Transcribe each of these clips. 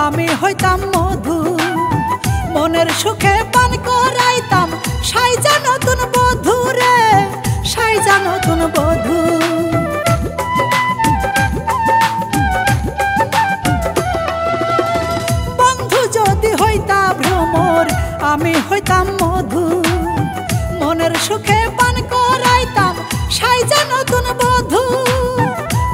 আমি হইতাম মধু মনের সুখে পান করাইতাম সাইজা নতুন বধূ রে সাইজা নতুন বধূ বন্ধু যদি হইতা ভ্রমর আমি হইতাম মধু মনের সুখে পান করাইতাম সাইজা নতুন বধূ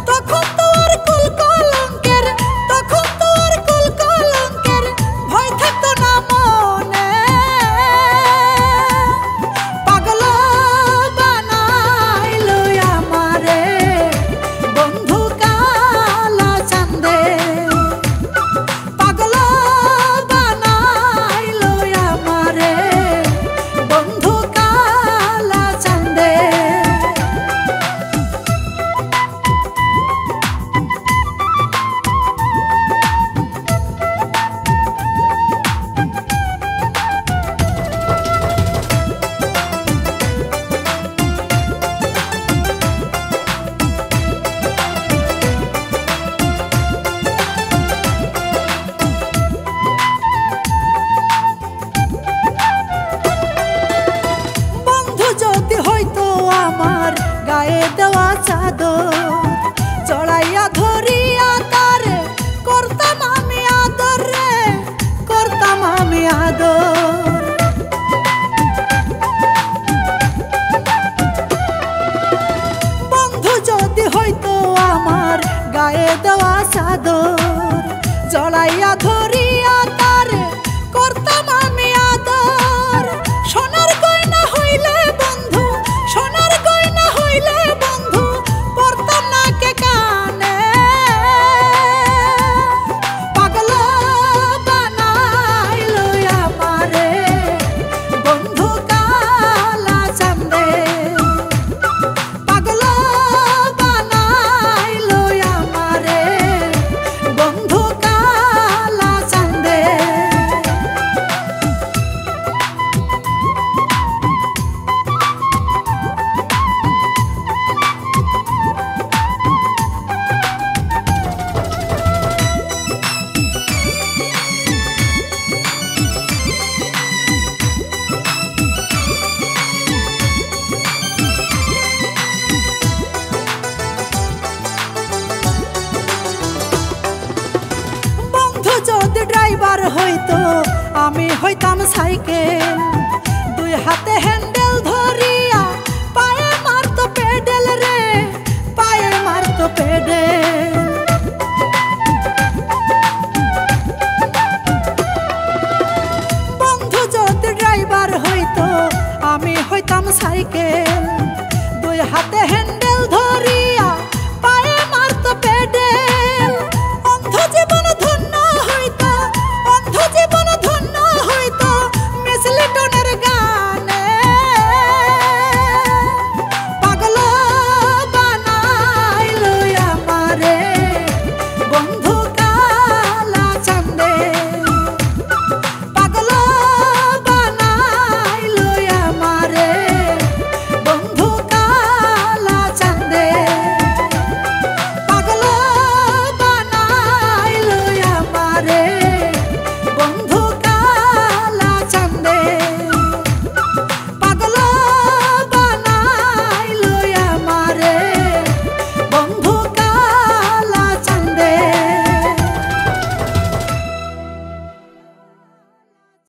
তখন তোর কুল কলঙ্কের তখন তোর কুল কলঙ্কের ভয় থাকতো না মনে পাগল বানাইলো আমারে বন্ধু কালা চাঁদে পাগল বানাইলো আমারে বন্ধু কালা চাঁদে আমার গায়ে দেওয়া চাদর চড়াইয়া ধরিয়া তারে করতাম আমি আদর রে করতাম আমি আদর বন্ধু যদি হইতো আমার গায়ে দেওয়া চাদর চড়াইয়া ধরিয়া তারে করতাম আমি আদর সোনার গয়না হইলে বন্ধু সোনার গয়না হইলে বন্ধু পড়তাম না কে কানে পাগল বানাইলো আমারে বন্ধু কালা চাঁদে পাগল বানাইলো আমারে বন্ধু কালা চাঁদে যদি ড্রাইভার হইতো আমি হইতাম সাইকেল দুই হাতে হ্যান্ড